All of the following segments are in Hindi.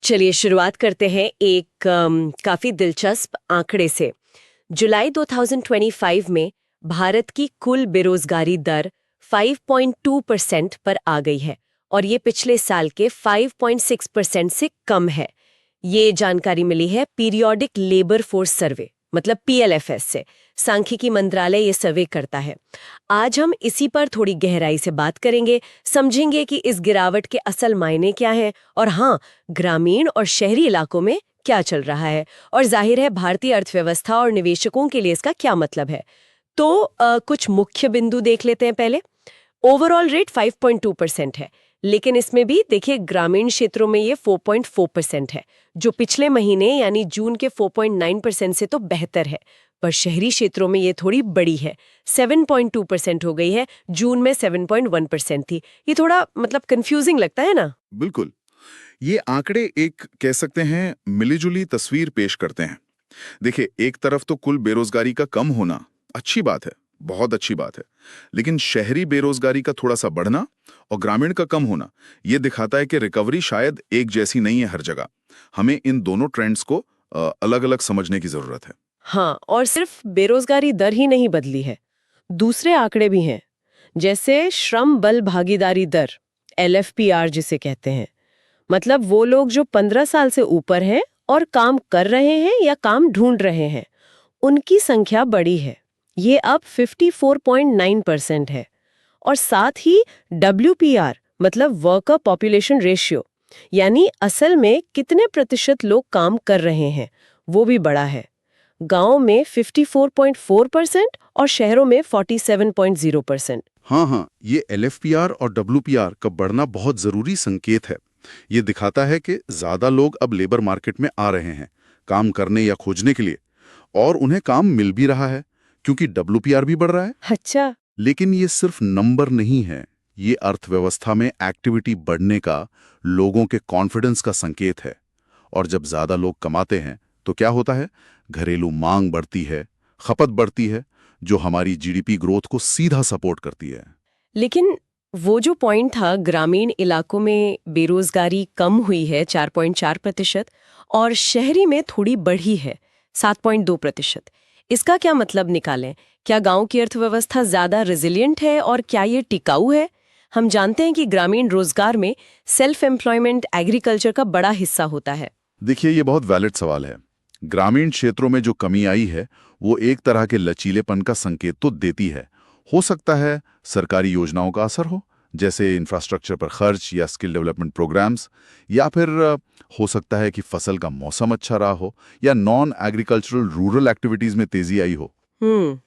चलिए शुरुआत करते हैं एक काफी दिलचस्प आंकड़े से। जुलाई 2025 में भारत की कुल बेरोजगारी दर 5.2% पर आ गई है और ये पिछले साल के 5.6% से कम है। ये जानकारी मिली है पीरियोडिक लेबर फोर्स सर्वे मतलब पीएलएफएस से। सांख्यिकी मंत्रालय ये सर्वे करता है। आज हम इसी पर थोड़ी गहराई से बात करेंगे, समझेंगे कि इस गिरावट के असल मायने क्या हैं और हाँ, ग्रामीण और शहरी इलाकों में क्या चल रहा है और जाहिर है भारतीय अर्थव्यवस्था और निवेशकों के लिए इसका क्या मतलब है। तो कुछ मुख्य बिंदु देख लेते हैं पहले। ओवरऑल रेट 5.2% है, लेकिन इसमें भी देखिए ग्रामीण क्षेत्रों में ये 4.4% है, जो पिछले महीने यानी जून के 4.9% से तो बेहतर है। पर शहरी क्षेत्रों में ये थोड़ी बड़ी है, 7.2% हो गई है, जून में 7.1% थी। ये थोड़ा मतलब कंफ्यूजिंग लगता है ना? बिल्कुल। ये आंकड़े एक कह सकते हैं मिलीजुली तस्वीर पेश करते हैं। देखिए, एक तरफ तो कुल बेरोजगारी का कम होना अच्छी बात है, बहुत अच्छी बात है, लेकिन शहरी बेरोजगारी का थोड़ा सा बढ़ना और ग्रामीण का कम होना ये दिखाता है कि रिकवरी शायद एक जैसी नहीं है हर जगह। हमें इन दोनों ट्रेंड्स को अलग-अलग समझने की जरूरत है। हाँ, और सिर्फ बेरोजगारी दर ही नहीं बदली है, दूसरे आंकड़े भी हैं, जैसे श्रम बल भागीदारी दर, एलएफपीआर जिसे कहते हैं। मतलब वो लोग जो 15 साल से ऊपर हैं और काम कर रहे हैं या काम ढूंढ रहे हैं, उनकी संख्या बढ़ी है। ये अब 54.9% है। और साथ ही डब्ल्यूपीआर मतलब वर्कर पॉपुलेशन रेशियो, यानी असल में कितने प्रतिशत लोग काम कर रहे हैं, वो भी बढ़ा है। गांव में 54.4% और शहरों में 47.0%। हाँ, ये एलएफपीआर और डब्ल्यूपीआर का बढ़ना बहुत जरूरी संकेत है। ये दिखाता है कि ज्यादा लोग अब लेबर मार्केट में आ रहे हैं काम करने या खोजने के लिए, और उन्हें काम मिल भी रहा है क्योंकि डब्ल्यूपीआर भी बढ़ रहा है। अच्छा। लेकिन ये सिर्फ नंबर नहीं है, ये अर्थव्यवस्था में एक्टिविटी बढ़ने का, लोगों के कॉन्फिडेंस का संकेत है। और जब ज्यादा लोग कमाते हैं तो क्या होता है, घरेलू मांग बढ़ती है, खपत बढ़ती है, जो हमारी जीडीपी ग्रोथ को सीधा सपोर्ट करती है। लेकिन वो जो पॉइंट था, ग्रामीण इलाकों में बेरोजगारी कम हुई है 4.4% और शहरी में थोड़ी बढ़ी है 7.2%। इसका क्या मतलब निकालें? क्या गांव की अर्थव्यवस्था ज्यादा रेजिलिएंट है और क्या ये टिकाऊ है? हम जानते हैं कि ग्रामीण रोजगार में सेल्फ एम्प्लॉयमेंट एग्रीकल्चर का बड़ा हिस्सा होता है। देखिए, ये बहुत वैलिड सवाल है। ग्रामीण क्षेत्रों में जो कमी आई है वो एक तरह के लचीलेपन का संकेत तो देती है। हो सकता है सरकारी योजनाओं का असर हो, जैसे इंफ्रास्ट्रक्चर पर खर्च या स्किल डेवलपमेंट प्रोग्राम्स, या फिर हो सकता है कि फसल का मौसम अच्छा रहा हो या नॉन एग्रीकल्चरल रूरल एक्टिविटीज में तेजी आई हो।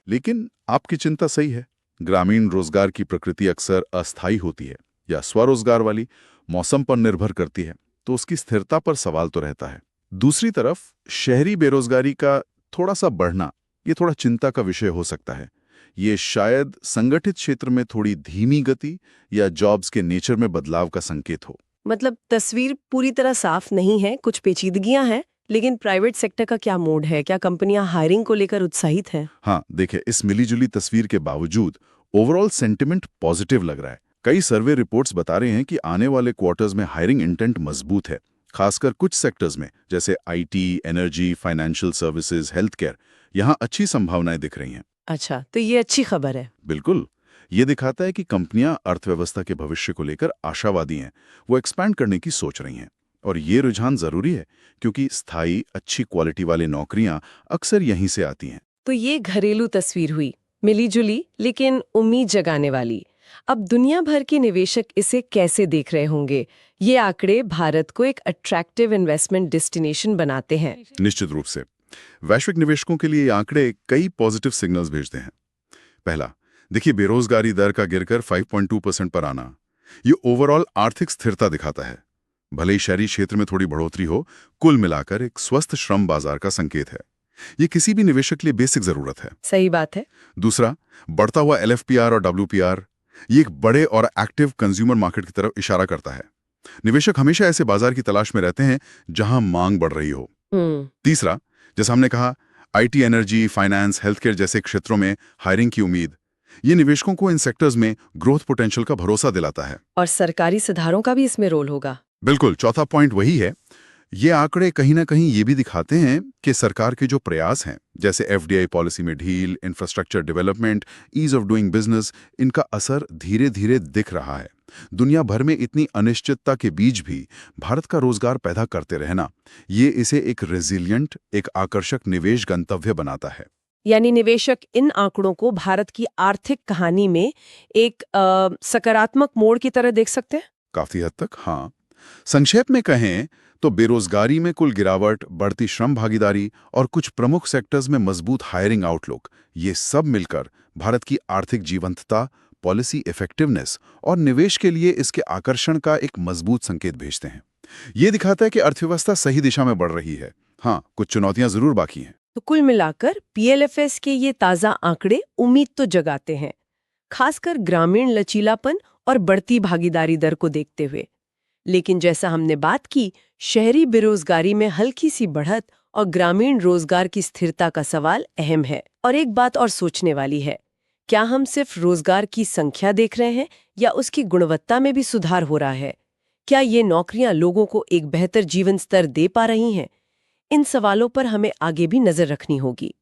लेकिन आपकी चिंता सही है। ग्रामीण रोजगार की प्रकृति अक्सर अस्थायी होती है या स्वरोजगार वाली, मौसम पर निर्भर करती है, तो उसकी स्थिरता पर सवाल तो रहता है। दूसरी तरफ शहरी बेरोजगारी का थोड़ा सा बढ़ना ये थोड़ा चिंता का विषय हो सकता है। ये शायद संगठित क्षेत्र में थोड़ी धीमी गति या जॉब्स के नेचर में बदलाव का संकेत हो। मतलब तस्वीर पूरी तरह साफ नहीं है, कुछ पेचीदगियां हैं। लेकिन प्राइवेट सेक्टर का क्या मोड है? क्या कंपनियां हायरिंग को लेकर उत्साहित हैं? हाँ, देखिए, इस मिलीजुली तस्वीर के बावजूद ओवरऑल सेंटिमेंट पॉजिटिव लग रहा है। कई सर्वे रिपोर्ट्स बता रहे हैं कि आने वाले क्वार्टर्स में हायरिंग इंटेंट मजबूत है, खासकर कुछ सेक्टर्स में जैसे IT, energy, financial services, health care. यहाँ अच्छी संभावनाएं दिख रही हैं। अच्छा, तो ये अच्छी खबर है। बिल्कुल। ये दिखाता है कि कंपनियां अर्थव्यवस्था के भविष्य को लेकर आशावादी हैं, वो एक्सपैंड करने की सोच रही हैं। और ये रुझान जरूरी है क्योंकि स्थायी अच्छी क्वालिटी वाली नौकरियां अक्सर यहीं से आती हैं। तो ये घरेलू तस्वीर हुई, मिलीजुली लेकिन उम्मीद जगाने वाली। अब दुनिया भर के निवेशक इसे कैसे देख रहे होंगे? ये आंकड़े भारत को एक अट्रैक्टिव इन्वेस्टमेंट डेस्टिनेशन बनाते हैं। निश्चित रूप से वैश्विक निवेशकों के लिए ये आंकड़े कई पॉजिटिव सिग्नल्स भेजते हैं। पहला, देखिए, बेरोजगारी दर का गिरकर 5.2% पर आना, ये ओवरऑल आर्थिक स्थिरता दिखाता है। भले ही शहरी क्षेत्र में थोड़ी बढ़ोतरी हो, कुल मिलाकर एक स्वस्थ श्रम बाजार का संकेत है। ये किसी भी निवेशक के लिए बेसिक जरूरत है। सही बात है। दूसरा, बढ़ता हुआ एलएफपीआर और डब्ल्यूपीआर, ये एक बड़े और एक्टिव कंज्यूमर मार्केट की तरफ इशारा करता है। निवेशक हमेशा ऐसे बाजार की तलाश में रहते हैं जहां मांग बढ़ रही हो। तीसरा, जैसा हमने कहा, IT, energy, finance, health care जैसे क्षेत्रों में हायरिंग की उम्मीद, ये निवेशकों को इन सेक्टर्स में ग्रोथ पोटेंशियल का भरोसा दिलाता है। और सरकारी सुधारों का भी इसमें रोल होगा। बिल्कुल। चौथा पॉइंट वही है, ये आंकड़े कहीं ना कहीं ये भी दिखाते हैं कि सरकार के जो प्रयास हैं, जैसे एफडीआई पॉलिसी में ढील, infrastructure development, ease of doing business, इनका असर धीरे धीरे दिख रहा है। दुनिया भर में इतनी अनिश्चितता के बीच भी भारत का रोजगार पैदा करते रहना, ये इसे एक रेजिलियंट, एक आकर्षक निवेश गंतव्य बनाता है। यानी निवेशक इन आंकड़ों को भारत की आर्थिक कहानी में एक सकारात्मक मोड़ की तरह देख सकते हैं। काफी हद तक, हाँ। संक्षेप में कहें तो बेरोजगारी में कुल गिरावट, बढ़ती श्रम भागीदारी और कुछ प्रमुख सेक्टर्स में मजबूत हायरिंग आउटलुक, ये सब मिलकर भारत की आर्थिक जीवंतता, पॉलिसी इफेक्टिवनेस और निवेश के लिए इसके आकर्षण का एक मजबूत संकेत भेजते हैं। ये दिखाता है कि अर्थव्यवस्था सही दिशा में बढ़ रही है। हाँ, कुछ चुनौतियां जरूर बाकी हैं। तो कुल मिलाकर पीएलएफएस के ये ताज़ा आंकड़े उम्मीद तो जगाते हैं, खासकर ग्रामीण लचीलापन और बढ़ती भागीदारी दर को देखते हुए। लेकिन जैसा हमने बात की, शहरी बेरोजगारी में हल्की सी बढ़त और ग्रामीण रोजगार की स्थिरता का सवाल अहम है। और एक बात और सोचने वाली है, क्या हम सिर्फ रोजगार की संख्या देख रहे हैं या उसकी गुणवत्ता में भी सुधार हो रहा है? क्या ये नौकरियां लोगों को एक बेहतर जीवन स्तर दे पा रही हैं? इन सवालों पर हमें आगे भी नजर रखनी होगी।